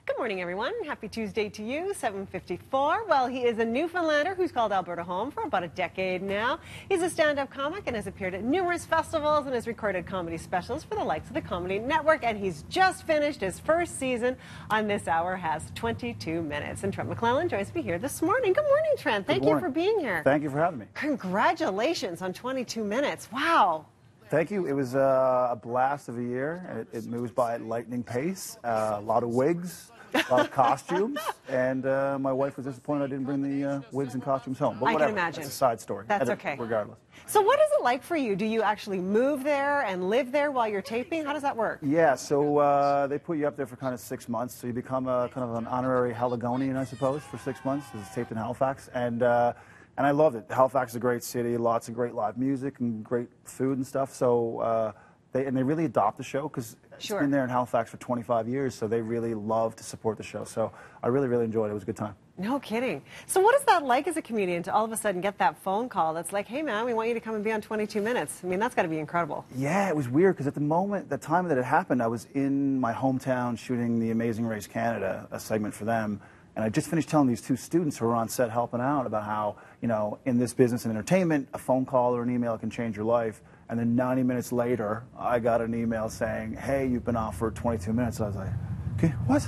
Good morning, everyone. Happy Tuesday to you, 7:54. Well, he is a Newfoundlander who's called Alberta home for about a decade now. He's a stand-up comic and has appeared at numerous festivals and has recorded comedy specials for the likes of the Comedy Network. And he's just finished his first season on This Hour Has 22 Minutes. And Trent McClellan joins me here this morning. Good morning, Trent. Thank you for being here. Thank you for having me. Congratulations on 22 minutes. Wow. Thank you. It was a blast of a year. It moves by at lightning pace. A lot of wigs, a lot of costumes, and my wife was disappointed I didn't bring the wigs and costumes home. But I whatever. can imagine. It's a side story. That's okay. Regardless. So what is it like for you? Do you actually move there and live there while you're taping? How does that work? Yeah, so they put you up there for kind of 6 months, so you become a kind of an honorary Haligonian, I suppose, for 6 months. It's taped in Halifax, and I loved it. Halifax is a great city, lots of great live music and great food and stuff. So they really adopt the show because it's been there in Halifax for 25 years. So they really love to support the show. So I really enjoyed it. It was a good time. No kidding. So what is that like as a comedian to all of a sudden get that phone call that's like, hey man, we want you to come and be on 22 Minutes. I mean, that's got to be incredible. Yeah, it was weird because at the time that it happened, I was in my hometown shooting The Amazing Race Canada, a segment for them. And I just finished telling these two students who were on set helping out about how, you know, in this business and entertainment, a phone call or an email can change your life. And then 90 minutes later, I got an email saying, hey, you've been off for 22 minutes. I was like, okay, what's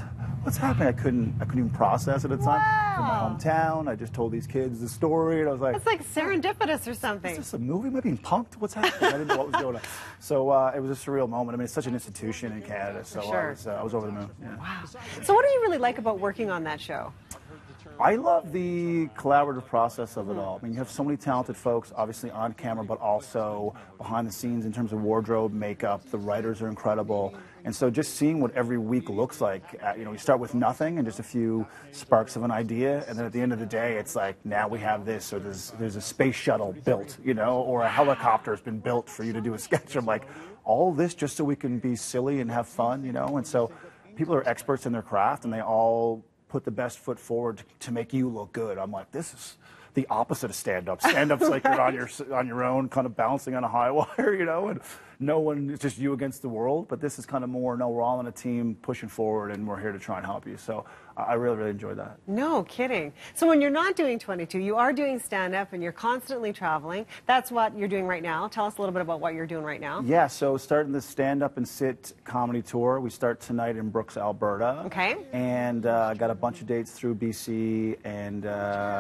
happening? I couldn't even process it at the time. From my hometown, I just told these kids the story, and I was like, it's like serendipitous or something. Is this a movie? Am I being punked? What's happening? I didn't know what was going on. So it was a surreal moment. I mean, it's such an institution in Canada, so I was over the moon. Yeah. Wow. So what do you really like about working on that show? I love the collaborative process of it all. I mean, you have so many talented folks, obviously on camera, but also behind the scenes in terms of wardrobe, makeup. The writers are incredible. And so just seeing what every week looks like, you know, we start with nothing and just a few sparks of an idea, and then at the end of the day, it's like, now we have this, or there's a space shuttle built, you know, or a helicopter has been built for you to do a sketch. I'm like, all this just so we can be silly and have fun, you know? And so people are experts in their craft, and they all put the best foot forward to make you look good. I'm like, this is the opposite of stand-up. Stand-up's like you're on your own, kind of bouncing on a high wire, you know, and no one, it's just you against the world. But this is kind of more, no, we're all in a team pushing forward, and we're here to try and help you. So I really enjoyed that. No kidding. So when you're not doing 22, you are doing stand-up, and you're constantly traveling. That's what you're doing right now. Tell us a little bit about what you're doing right now. Yeah, so starting the stand-up and sit comedy tour. We start tonight in Brooks, Alberta. Okay. And got a bunch of dates through BC and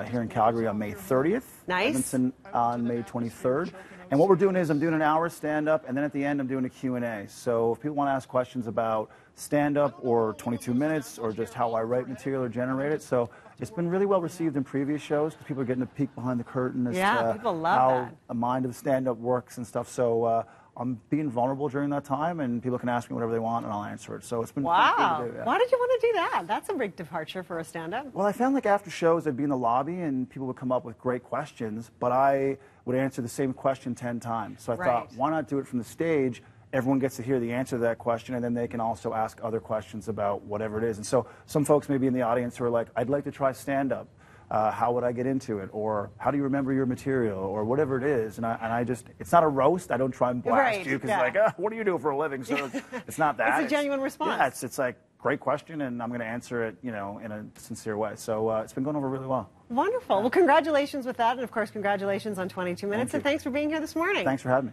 here in Calgary on May 30th. Nice. Edmonton on May 23rd. And what we're doing is I'm doing an hour stand-up, and then at the end I'm doing a Q&A. So if people want to ask questions about stand-up or 22 minutes or just how I write material or generate it. So it's been really well received in previous shows because people are getting a peek behind the curtain as to people love how a mind of stand-up works and stuff. So I'm being vulnerable during that time, and people can ask me whatever they want, and I'll answer it. So it's been wow. fun to do, yeah. Why did you want to do that? That's a big departure for a stand-up. Well, I found like after shows, I'd be in the lobby, and people would come up with great questions, but I would answer the same question 10 times. So I thought, why not do it from the stage? Everyone gets to hear the answer to that question, and then they can also ask other questions about whatever it is. And so some folks may be in the audience who are like, I'd like to try stand-up. How would I get into it? Or how do you remember your material? Or whatever it is. And I just, it's not a roast. I don't try and blast you because like, what do you do for a living? So it's not that. It's a genuine response. Yeah, it's like, great question, and I'm going to answer it, you know, in a sincere way. So it's been going over really well. Wonderful. Well, congratulations with that. And, of course, congratulations on 22 Minutes. Thank you. And thanks for being here this morning. Thanks for having me.